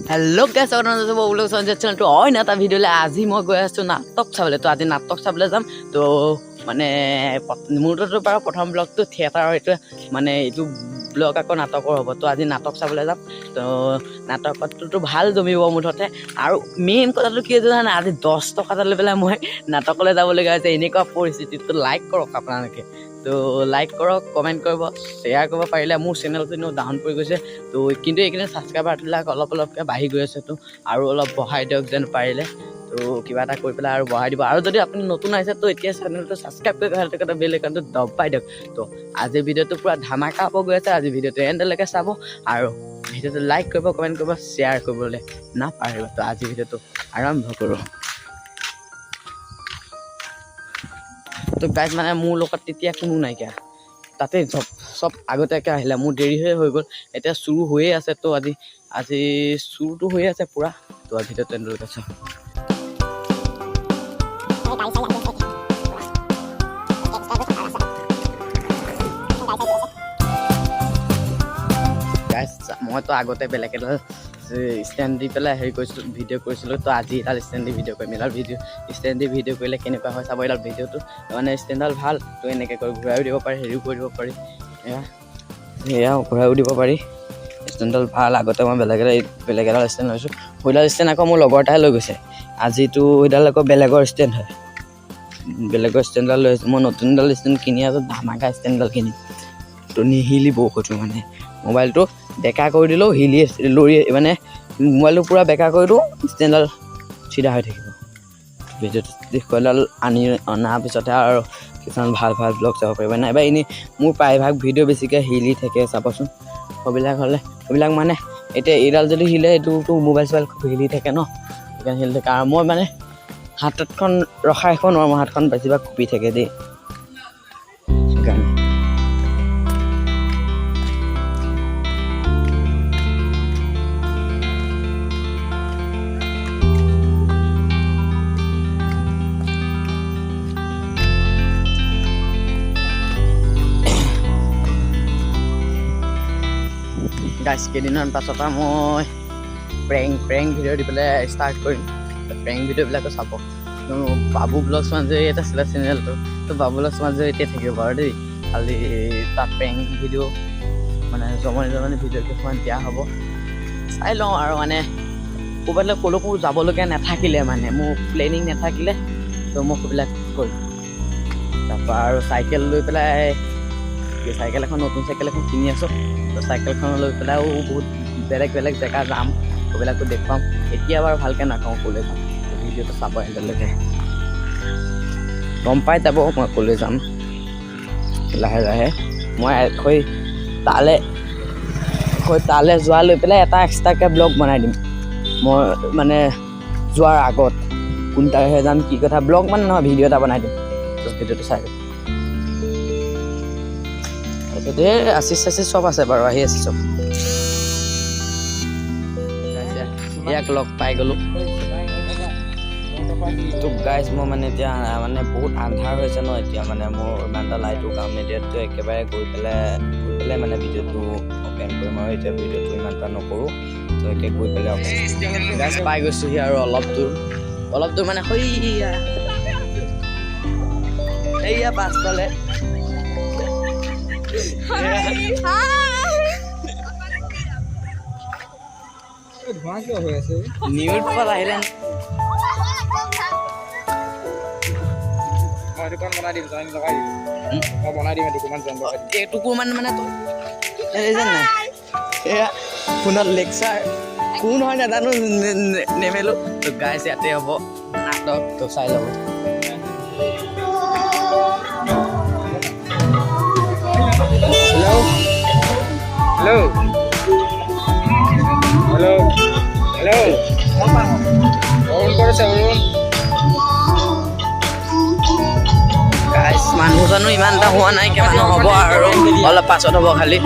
Hello guys और बोलो Sanjay channel तो और ना भिडियो आज मैं गई आसो नाटक चाबले तो आज नाटक चाबले जाम तो माने मोर तो प्रथम ब्लग तो थिएटर ये माने यू ब्लग आको नाटकर हम तो आज नाटक चाबले जाम तो नाटक तो भाल जमिब मुठते और मेन कथा कि जाना आज 10 टका ले पे मैं नाटकले जाबलगिया एनेकुवा परिस्थिति तो लाइक करक आपलोके तो लाइक करक कमेंट कर शेयर कर पारे मोर चेनेल डाउन पड़ गई तो किन्तु ये सब्सक्राइबार अलग अलग बढ़ी गई है तो और अलग बढ़ाई दियक जेन पारे तो क्या कर बढ़ाई दी और जब अपनी नतुन आए तो चेनेल तो सब्सक्राइब कर बेल आइकन दबाई दियक तो आज भिडिओ तो पूरा धमाका हो गई आज भिडिओ एंडলৈকে चाब और भिडिओ लाइक कर कमेंट कर शेयर कर नापाहरिब तो आज भिडिओ तो आरम्भ करूँ तो गाइस माने मोर লগত তেতিয়া কোনো নাইকিয়া তাতে সব আগতীয়াকৈ আহিলে মোৰ দেৰি হৈ গ'ল এতিয়া শুরু হৈয়ে আছে তো আজি শুরুটো হৈ আছে পুরা তো ভিডিও টেন্ডল আছে गाइस मैं तो आगते बेलेग स्टैंड दी पे हेरी भिडिओ तो आज एडाल स्टैंड दी भिडिओ कर भिडिओ स्टैंड दी भिडिओ कर केनेकुवा चाब एडाल भिडिओ तो माने स्टैंडल भाल तो एनेके घूराई दी पारि हेरिओ कर पारि घूराई दी पारि स्टैंडल भाल आगते मैं बेलेग एडाल स्टैंड लैसो सैडाल स्टैंड आको मोर लगर एटाই লৈ গৈছে আজি तो एडाल आको बेलेगर स्टैंड है बेलेगर स्टैंडल लै मैं नतुन एडाल स्टैंड किनी आसो धामाका स्टैंडल किनी तो निहिलिब खोजो माने मोबाइल तो बेका कर दिलो हिली लरी माने मोबाइल पूरा बेका कर दो स्टैंडल सीधा हो भिडिओ आनी अना पिछते और किसान ভাল ভাল ब्लग चाब पारे नाइबा इनी मोर प्रायभाग भिडिओ बेसिके हिली थे चाबसोन सबिलाक हले सबिलाक माने एटे एडाल जदि हिले तो मोबाइल सोबाइल हिली थे न हिली थे और मैं माने हाथन रखा एखो नर्म हाथन बेसिभाग कपि थे दे गाइस केदिनमान पाছত मैं प्रेंक भिडिओ दी पे स्टार्ट कर प्रेंक भिडिओ चाब तो बाबू ब्लग्स जो ये चेनेल तो बाबू ब्लग्स जो ये बार दी खाली तक प्रेंक भिडिओ माने जमनी भिडिओ किसान दिया हम चाई लो और माने कबाले कलको जाबलगिया नाथाकिले माने मोर प्लेनिंग नाथाकिले तो मैं सबिलाक करपा और साइकेल लै पे साइकेल नतुन साइकेल किनी आसो तो साइकेल लै पे बहुत बेलेग जगह जाम सबिलाक देखुवाम एतिया बार भालके नाकाओ कले जाम भिडिओ तो चाब एंडলৈকে गम पाई যাব मैं कले जाम लाहे लाहे मैं ताले जोৱা লৈ পেলাই এটা এক্সট্ৰাকে ব্লগ বনাই দিম মই মানে যোৱাৰ আগত কোন তাৰিখে যাম কি কথা ব্লগ মানে নহয় ভিডিও এটা বনাই দিম তো ভিডিওটো চাই आशीष सब आसे बार आहि आसे सब याक लग पाई गलो तो गाइस मैं माने माने बहुत आंधार होइसे न एतिया माने मोर इमानटा लाइटो काम निदिया तो एकेबारे गई पेले माने भिडिओটো ओपन কৰিম আৰু এতিয়া भिडिओটো इमानटा नकरो तो एके गई पेले गाइस पाई গৈছো हि আৰু অলপ দূৰ মানে হইয়া পাছফালে নিউট पर আহিলে মই দুকান বনাই দিম জয়েন লগাই দিম মই বনাই দিম দুকান জয়েন লগাই দিম এটুকু মানে তো এজন নাই এয়া ফোনত লেকচাৰ কোন হয় নাজানো নেমেলো তো গাইস ইয়াতে হ'ব নাটক তো চাই লব Hello. On kore on. Guys, মানুহজনো ইমানটা হোৱা নাই কি মানুহ হ'ব আৰু অলপ পাছত হ'ব খালি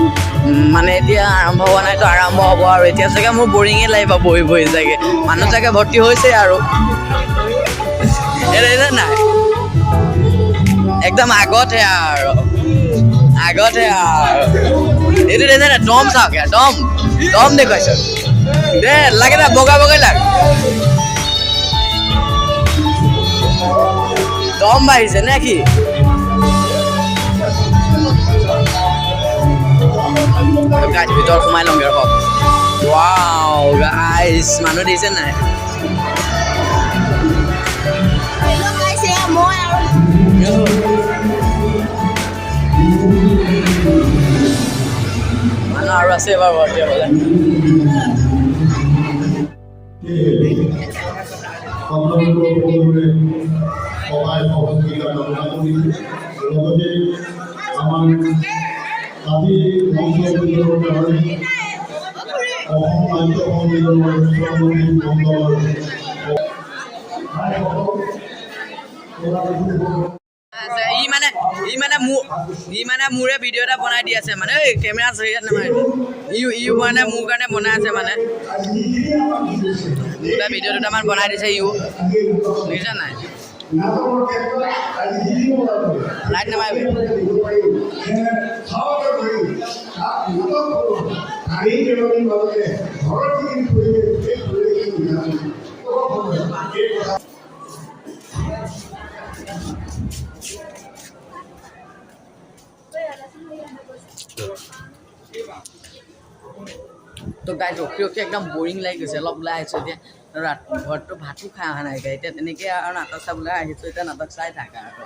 মানে এতিয়া আৰম্ভ হোৱা নাই তো আৰম্ভ হ'ব আৰু এতিয়া চাগে মোৰ বৰিঙে লাগিব বহি যাগে মানুহ চাগে ভৰ্তি হৈছে আৰু এৰে নাই একদম আগতে আৰু আগতে আৰু এইটো দেখাই না ডম চাওক ডম দেখুৱাইছে দে লাগে না বগা বগাই লাগ দম বাঢ়িছে নে কি গাইজ ভিতৰত সোমাই লওঁগে ৰখক ৱাও গাইজ মানুহ দিছে নাই মানুহ আৰু আছে এবাৰ ভৰ্তি হ'লে সহায় সহযোগিতা কামনা কৰিছোঁ লগতে আমাৰ আজি মঞ্চৰ কাৰণে অসম নাট্য সন্মিলনৰ সভাপতি মণ্ডলৰ ই মানে মোৰে ভিডিঅ' এটা বনাই দি আছে মানে এই কেমেৰা জৰিয়তে নামাৰিব ই মানে মোৰ কাৰণে বনাই আছে মানে দুটা ভিডিঅ' দুটামান বনাই দিছে বুজিছা নাই লাইট নামাৰিবি তো গাইজ ৰখি ৰখি একদম বৰিং লাগি গৈছে অলপ ওলাই আহিছোঁ এতিয়া ঘৰততো ভাতো খাই অহা নাই এতিয়া তেনেকৈ আৰু নাটক চাবলৈ আহিছোঁ এতিয়া নাটক চাই থাকা আৰু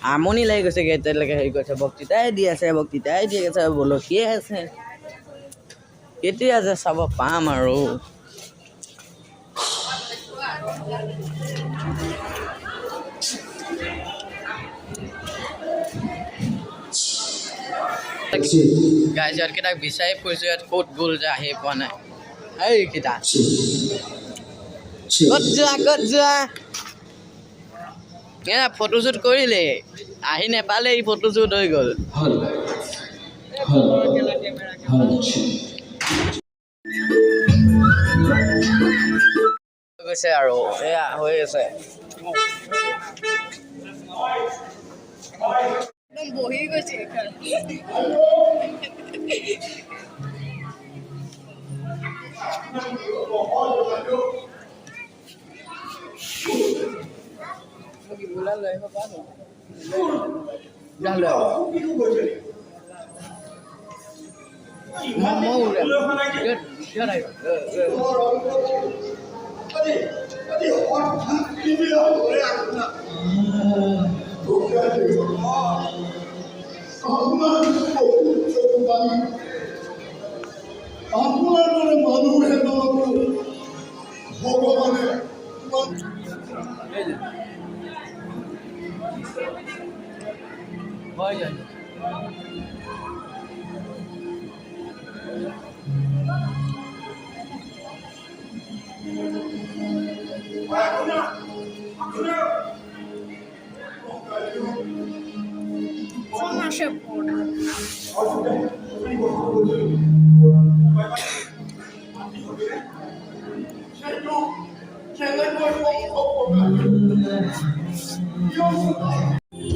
আমনি লাগি গৈছেগৈ এতিয়ালৈকে হেৰি কৰিছে বক্তৃতাই দি আছে বলকিয়ে আছে কেতিয়া যে চাব পাম আৰু গাইজ ইহঁতকেইটাক বিচাৰি ফুৰিছোঁ ইয়াত ক'ত গ'ল যে আহি পোৱা নাই এইকেইটা ক'ত যোৱা ফটোশ্বুট কৰিলে আহি নেপালে ই ফটোশ্বুট হৈ গ'ল গৈছে আৰু এয়া হৈ আছে বহি গৈছে আপোনাৰ দৰে মানুহে ভগৱানে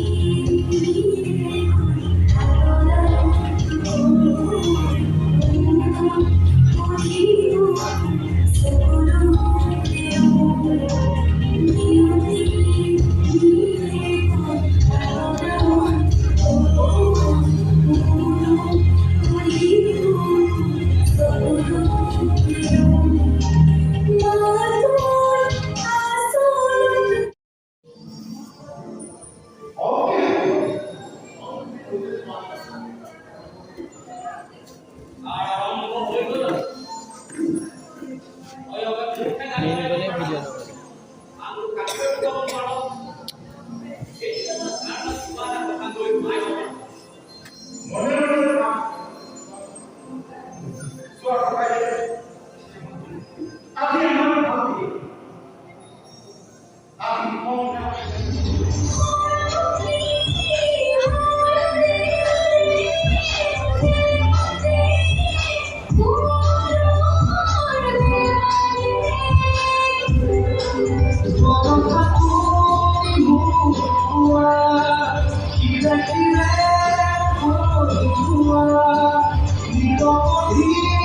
He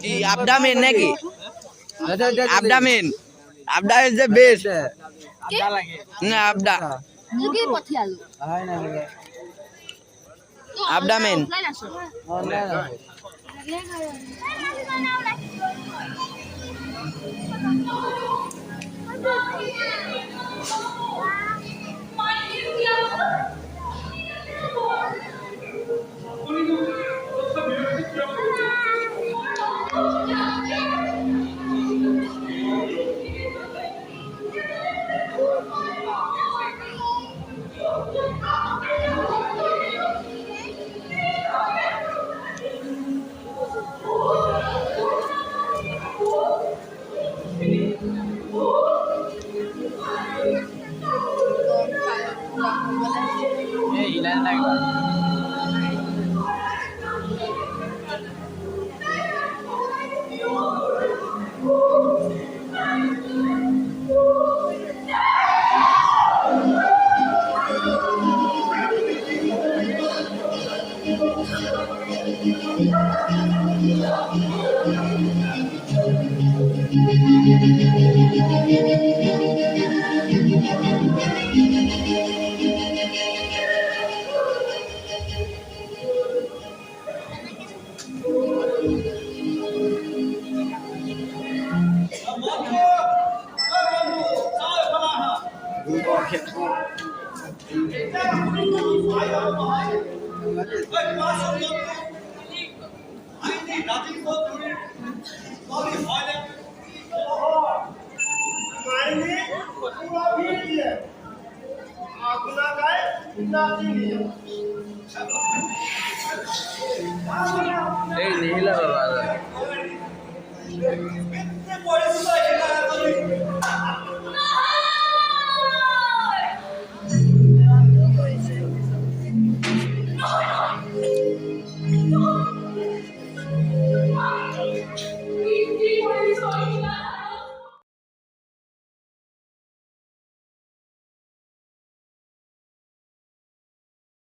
কি abdomen নাকি abdomen abda is the best না abda abdomen Aguna guy,